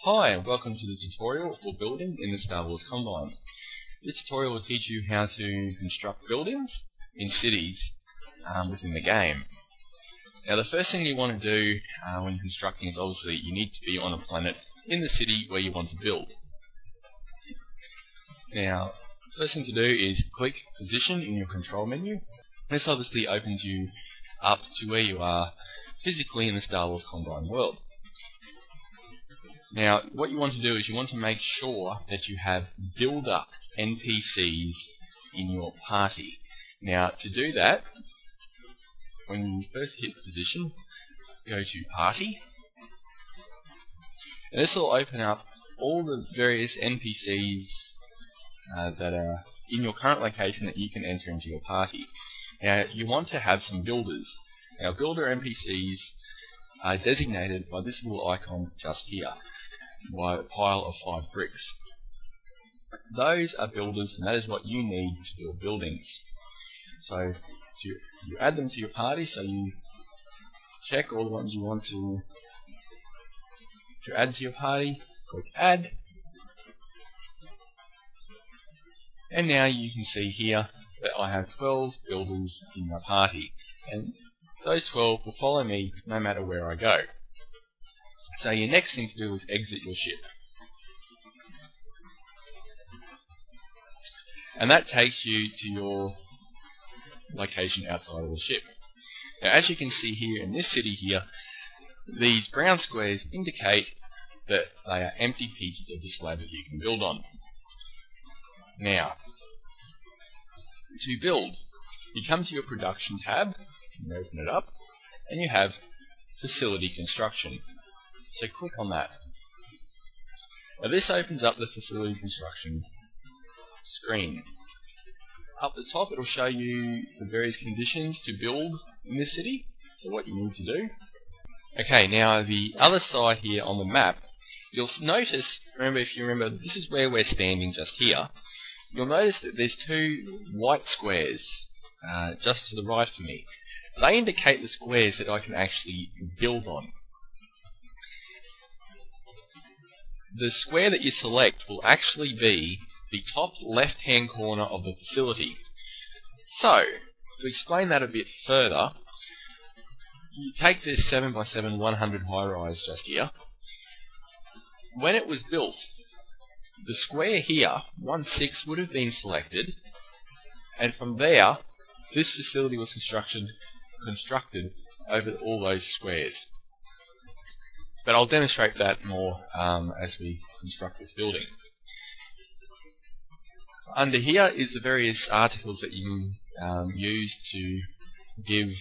Hi and welcome to the tutorial for building in the Star Wars Combine. This tutorial will teach you how to construct buildings in cities within the game. Now the first thing you want to do when you're constructing is obviously you need to be on a planet in the city where you want to build. Now the first thing to do is click position in your control menu. This obviously opens you up to where you are physically in the Star Wars Combine world. Now, what you want to do is you want to make sure that you have builder NPCs in your party. Now, to do that, when you first hit position, go to party, and this will open up all the various NPCs that are in your current location that you can enter into your party. Now, you want to have some builders. Now, builder NPCs are designated by this little icon just here, by a pile of 5 bricks. Those are builders, and that is what you need to build buildings. So you add them to your party, so you check all the ones you want to add to your party, click add, and now you can see here that I have 12 builders in my party, and those 12 will follow me no matter where I go. So your next thing to do is exit your ship. And that takes you to your location outside of the ship. Now as you can see here in this city here, these brown squares indicate that they are empty pieces of the slab that you can build on. Now, to build, you come to your production tab, and open it up, and you have facility construction. So click on that. Now this opens up the facility construction screen. Up the top it will show you the various conditions to build in this city, so what you need to do. Okay, now the other side here on the map, you'll notice, if you remember, this is where we're standing just here. You'll notice that there's 2 white squares just to the right of me. They indicate the squares that I can actually build on. The square that you select will actually be the top left hand corner of the facility. So, to explain that a bit further, you take this 7x7 100 high rise just here. When it was built, the square here, 1/6, would have been selected, and from there this facility was constructed over all those squares. But I'll demonstrate that more as we construct this building. Under here is the various articles that you can use to give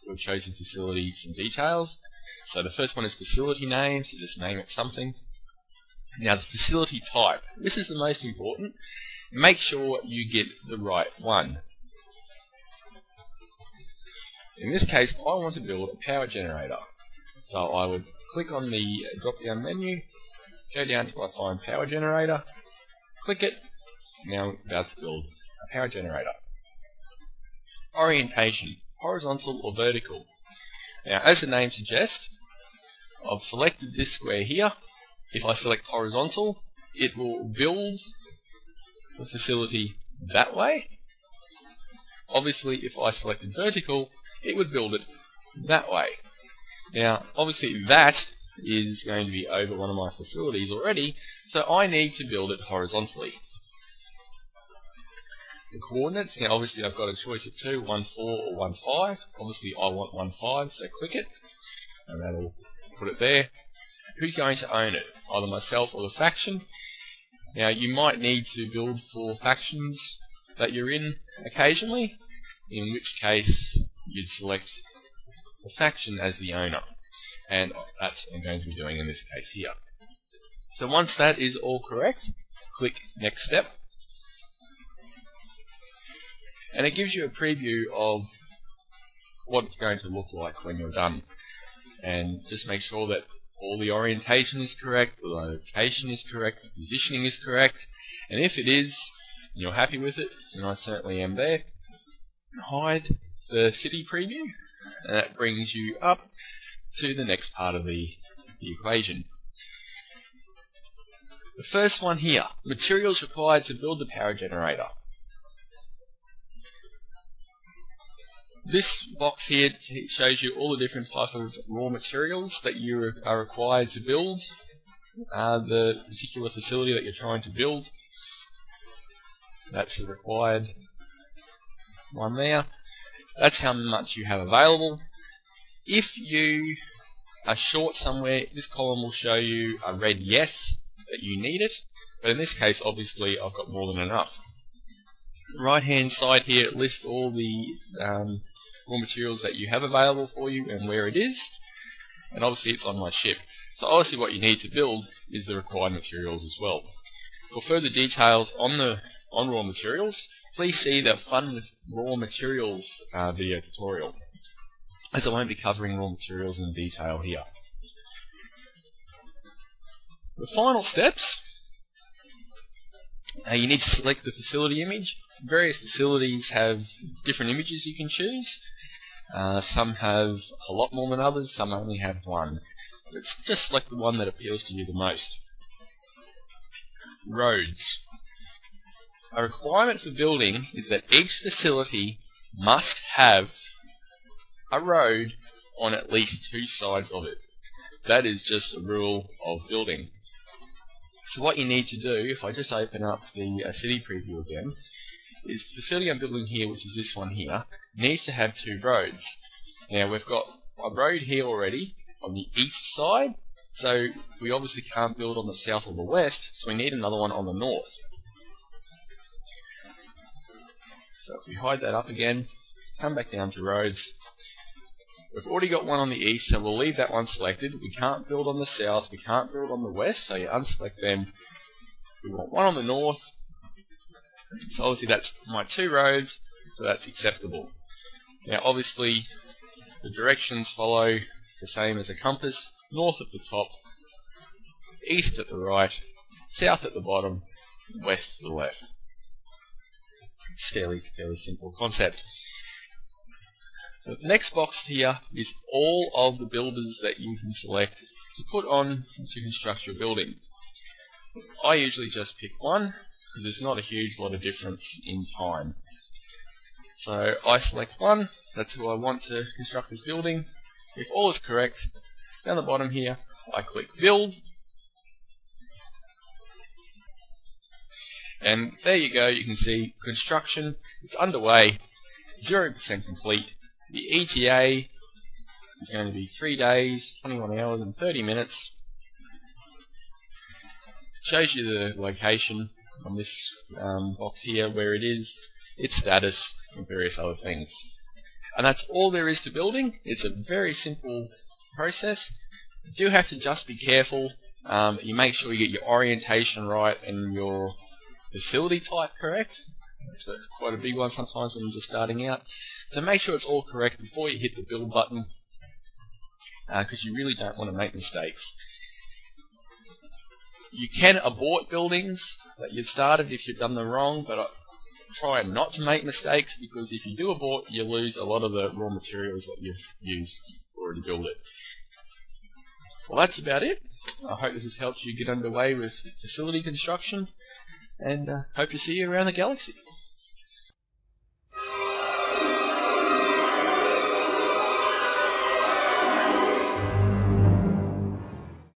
your chosen facility some details. So the first one is facility name, so just name it something. Now the facility type, this is the most important. Make sure you get the right one. In this case, I want to build a power generator. So I would click on the drop-down menu, go down to I find power generator, click it. Now I'm about to build a power generator. Orientation, horizontal or vertical. Now as the name suggests, I've selected this square here. If I select horizontal, it will build the facility that way. Obviously if I selected vertical, it would build it that way. Now, obviously that is going to be over one of my facilities already, so I need to build it horizontally. The coordinates, now obviously I've got a choice of 2, 1, 4 or 1, 5. Obviously I want 1, 5, so click it, and that'll put it there. Who's going to own it? Either myself or the faction. Now you might need to build for factions that you're in occasionally, in which case you'd select the faction as the owner, and that's what I'm going to be doing in this case here. So once that is all correct, click next step, and it gives you a preview of what it's going to look like when you're done. And just make sure that all the orientation is correct, the location is correct, the positioning is correct, and if it is, and you're happy with it, and I certainly am there, hide the city preview, and that brings you up to the next part of the equation. The first one here, materials required to build the power generator. This box here shows you all the different types of raw materials that you are required to build the particular facility that you're trying to build. That's the required one there. That's how much you have available. If you are short somewhere, this column will show you a red yes that you need it, but in this case obviously I've got more than enough. Right hand side here lists all the raw materials that you have available for you and where it is, and obviously it's on my ship. So obviously what you need to build is the required materials as well. For further details on raw materials, please see the Fun with Raw Materials video tutorial, as I won't be covering raw materials in detail here. The final steps, you need to select the facility image. Various facilities have different images you can choose. Some have a lot more than others, some only have one. Let's just select the one that appeals to you the most. Roads. A requirement for building is that each facility must have a road on at least 2 sides of it. That is just a rule of building. So what you need to do, if I just open up the city preview again, is the facility I'm building here, which is this one here, needs to have 2 roads. Now we've got a road here already on the east side, so we obviously can't build on the south or the west, so we need another one on the north. So if we hide that up again, come back down to roads. We've already got one on the east, so we'll leave that one selected. We can't build on the south, we can't build on the west, so you unselect them. We want one on the north, so obviously that's my 2 roads, so that's acceptable. Now obviously the directions follow the same as a compass: north at the top, east at the right, south at the bottom, west to the left. It's fairly simple concept. The next box here is all of the builders that you can select to put on to construct your building. I usually just pick one because there's not a huge lot of difference in time. So I select one, that's who I want to construct this building. If all is correct, down the bottom here, I click build. And there you go, you can see construction, it's underway, 0% complete. The ETA is going to be 3 days, 21 hours and 30 minutes. Shows you the location on this box here, where it is, its status, and various other things. And that's all there is to building. It's a very simple process. You do have to just be careful. You make sure you get your orientation right and your facility type correct. It's quite a big one sometimes when you're just starting out. So make sure it's all correct before you hit the build button, because you really don't want to make mistakes. You can abort buildings that you've started if you've done them wrong, but try not to make mistakes, because if you do abort, you lose a lot of the raw materials that you've used to build it. Well, that's about it. I hope this has helped you get underway with facility construction, and hope to see you around the galaxy.